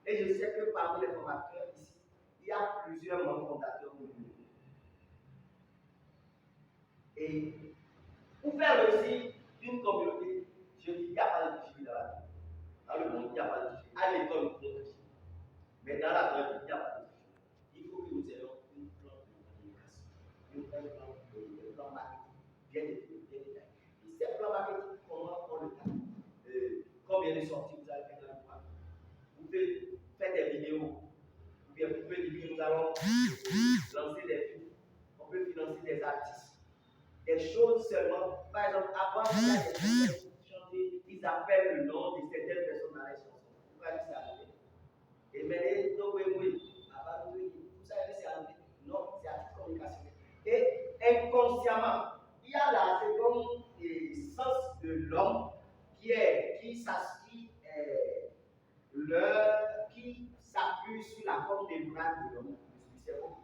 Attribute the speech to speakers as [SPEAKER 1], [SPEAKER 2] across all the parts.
[SPEAKER 1] Et je sais que parmi les formateurs ici, il y a plusieurs membres fondateurs au milieu. Et pour faire réussir une communauté, je dis qu'il n'y a pas de difficulté dans la vie. Dans le monde, il n'y a pas de difficulté. À l'école, nous pouvons difficulté. Mais dans la vraie vie, il n'y a pas de difficulté. Il faut que nous ayons un plan de communication, un plan marketing bien défini, bien détaillé. Et ces plans marketing, comment on le fait? Combien de sorties vous allez faire dans le mois? Vous pouvez faire des vidéos, ou bien vous pouvez dire que nous allons lancer des films, on peut financer des artistes. Des choses seulement, par exemple, avant qu'il y a des personnes chanter, ils appellent le nom de certaines personnes dans les chansons. Vous voyez que c'est arrivé. Et maintenant, donc, oui, avant de vous savez que c'est arrivé. Non, c'est à titre communicationnel. Et inconsciemment, il y a la seconde sens de l'homme qui s'appuie sur la forme des bras de l'homme, du cerveau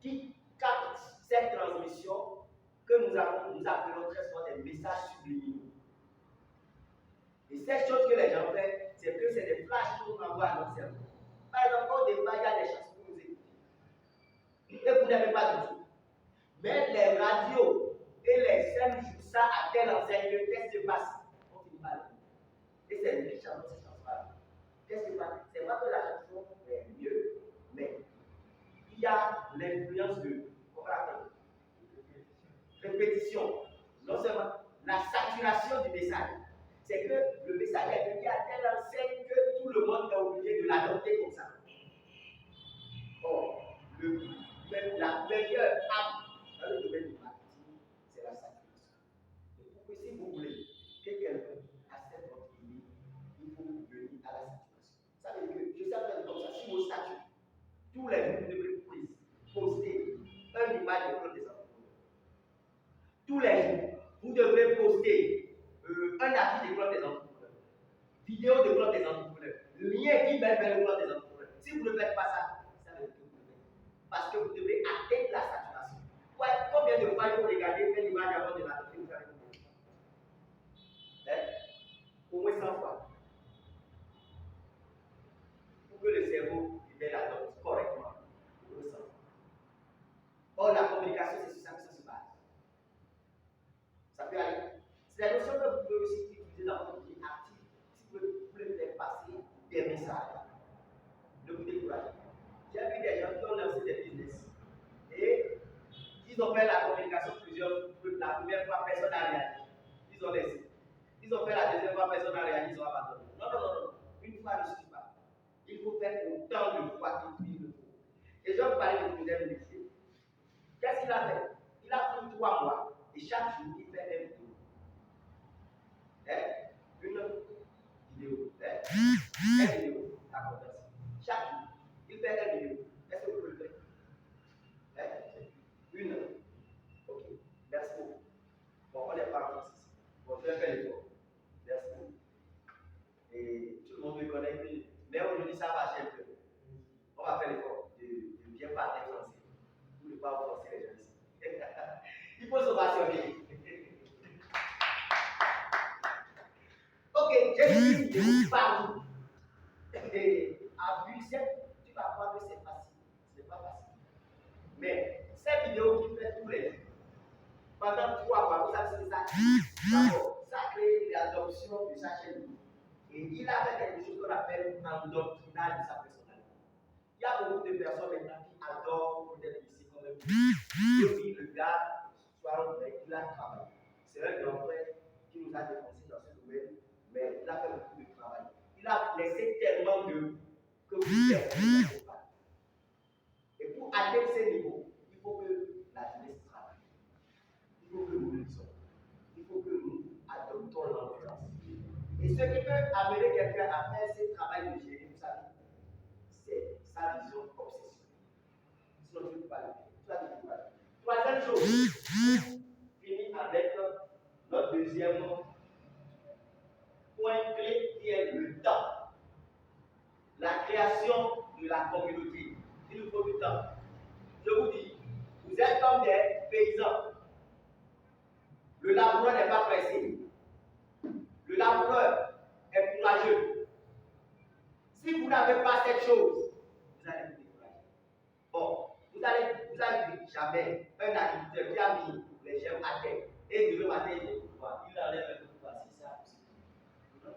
[SPEAKER 1] qui capte cette transmission que nous appelons très souvent des messages subliminaux. Et cette chose que les gens font, c'est que c'est des flashs qu'on envoie à notre cerveau. Par exemple, au départ, il y a des chansons que vous écoutez. Et vous n'aimez pas du tout. Mais les radios et les scènes jouent ça à telle enseigne que qu'est-ce qui se passe? On finit par le. Et c'est une chanson, cette chanson-là. Qu'est-ce qui se passe? C'est pas que la chanson est mieux, mais il y a l'influence de, comment on appelle, répétition. Non seulement la saturation du message. C'est que le message est devenu à telle enseigne que tout le monde est obligé de l'adopter comme ça. Or, la meilleure arme dans le domaine du marketing, c'est la saturation. Donc, si vous voulez que quelqu'un accepte votre idée, il faut venir à la saturation. Ça veut dire que, je sais pas comme ça, si vous saturez, tous les jours, vous devez poster une image de plante des entrepreneurs. Tous les jours, vous devez poster un avis de plante des entrepreneurs, vidéo de plante des entrepreneurs, lien qui mène vers le plan des entrepreneurs. Si vous ne faites pas ça, ça veut dire que vous le faites. Parce que vous devez atteindre la saturation. Ouais, combien de fois il faut regarder une image avant de l'adopter? Vous savez au moins 100 fois. Pour que le cerveau l'adopte correctement. Au moins 100 fois. Or, la communication, c'est sur ça que ça se base. Ça peut aller. C'est la notion que vous pouvez aussi utiliser dans votre vie active. Si vous voulez faire passer des messages, ne vous découragez pas. J'ai vu des gens qui ont lancé des business et ils ont fait la communication la première fois, personne n'a réagi. Ils ont laissé. Ils ont fait la deuxième fois, personne n'a réagi, ils ont abandonné. Non. Une fois ne suffit pas. Il faut faire autant de fois qu'il le faut. Et je vais vous parler de Fidèle Métier. Qu'est-ce qu'il a fait? Il a pris 3 mois et chaque jour, il fait une vidéo. Une vidéo. Une vidéo. D'accord, merci. Chaque jour, il fait une vidéo. Est-ce que vous pouvez le faire? Une. Ok. Merci beaucoup. Bon, on n'est pas en France ici. Bon, je vais faire l'effort. Merci beaucoup. Et tout le monde me connaît. Mais aujourd'hui, ça va marcher un peu. On va faire l'effort de bien parler français. Pour ne pas offenser les gens ici. Il faut se passionner. Ok, j'ai vu une vidéo partout. Et à Bruxelles, tu vas voir que c'est facile. Ce n'est pas facile. Mais cette vidéo qui fait tous les jours, pendant 3 mois, vous savez, c'est ça. D'abord, ça a créé l'adoption de sa chaîne. Et il a fait quelque chose qu'on appelle un endoctrinage de sa personnalité. Il y a beaucoup de personnes maintenant qui adorent peut-être ici comme un oui, le gars, soit il a travaillé. C'est un grand frère qui nous a défoncé dans ce domaine, mais il a fait beaucoup de travail. Il a laissé tellement de que vous ne pas. Et pour atteindre ces niveaux, il faut que la jeunesse travaille. Il faut que nous le lisons. Il faut que nous adoptons l'endurance. Et ce qui peut amener quelqu'un à faire ce travail de génie, vous savez, c'est sa vision obsessionnelle. Sinon, tu ne peux pas le faire. Troisième chose, finir avec notre deuxième point clé qui est le temps. La création de la communauté. Il nous faut du temps. Je vous dis, vous êtes comme des paysans. Le laboureur n'est pas pressé. Le laboureur est courageux. Si vous n'avez pas cette chose, vous allez vous décourager. Bon, vous allez jamais un agriculteur qui a mis les germes à terre et demain matin il est pouvoir, il enlève un pouvoir, c'est ça.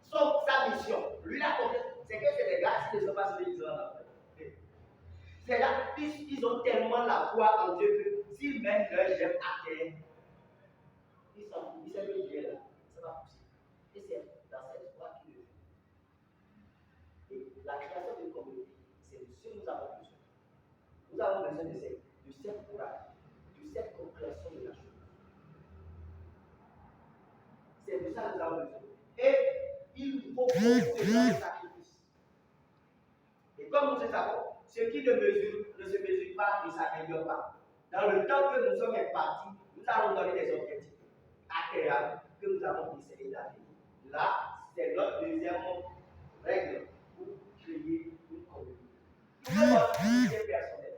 [SPEAKER 1] Sauf sa mission. Lui, la confiance, c'est que c'est des gars qui ne sont pas sur les gens. C'est là, ils ont tellement la foi en Dieu que s'ils mettent leur germe à terre, ils s'en foutent, ils savent que Dieu est là. Ça va pousser. Et c'est dans cette foi qu'il le fait. Et la création d'une communauté, c'est de ce que nous avons besoin. Nous avons besoin de cette courage, de cette compréhension de la chose. C'est de ça que nous avons besoin. Et il faut beaucoup de sacrifices. Et comme nous le savons, ce qui ne se mesure pas ne s'améliore pas. Dans le temps que nous sommes impartis, nous allons donner des objectifs atteignables que nous allons essayer d'atteindre. Là, c'est notre deuxième règle pour créer une communauté. Nous devons être personnel.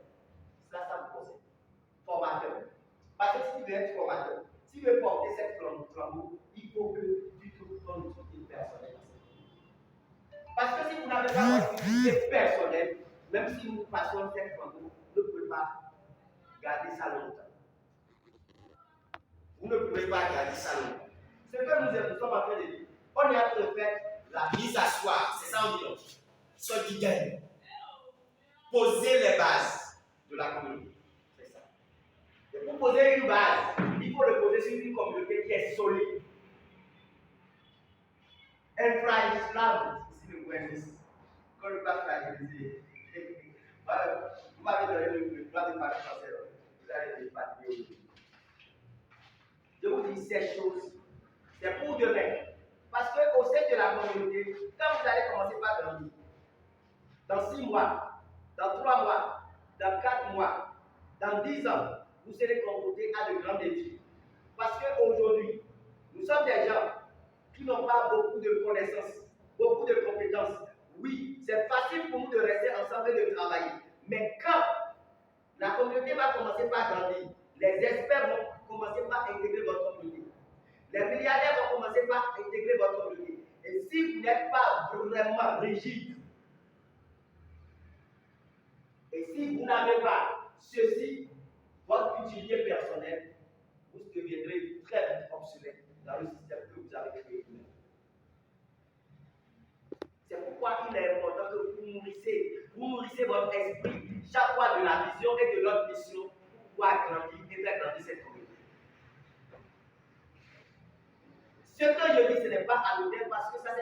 [SPEAKER 1] Ça vous concerne. Formateur. Parce que si tu veux être formateur, si tu veux porter cette flambeau, il faut que tu trouves ton utilité personnelle. Parce que si vous n'avez pas votre utilité personnelle, même si nous passons cette flambeau, vous ne pouvez pas garder ça longtemps. Vous ne pouvez pas garder ça longtemps. Ce que nous sommes en train de dire, on est en train de faire la mise à soi, c'est ça on dit donc. Ce qui gagne. Poser les bases de la communauté. C'est ça. Et pour poser une base, il faut le poser sur une communauté qui est solide. Infragilisable, ici le gouvernement. Quand le pas fragiliser. Vous m'avez donné le droit de parler français. Vous allez le parler aujourd'hui. Je vous dis ces choses, c'est pour demain. Parce qu'au sein de la communauté, quand vous allez commencer par grandir, dans 6 mois, dans 3 mois, dans 4 mois, dans 10 ans, vous serez confrontés à de grands défis. Parce qu'aujourd'hui, nous sommes des gens qui n'ont pas beaucoup de connaissances, beaucoup de compétences. Oui, c'est facile pour nous de rester ensemble et de travailler. Mais quand la communauté va commencer par grandir, les experts vont commencer par intégrer votre communauté. Les milliardaires vont commencer par intégrer votre communauté. Et si vous n'êtes pas vraiment rigide, et si vous n'avez pas ceci, votre utilité personnelle, vous deviendrez très vite obsolète dans le système que vous avez créé. C'est pourquoi il est important que vous nourrissez votre esprit chaque fois de la vision et de notre mission pour pouvoir grandir et faire grandir cette communauté. Ce que je dis, ce n'est pas anodin parce que ça c'est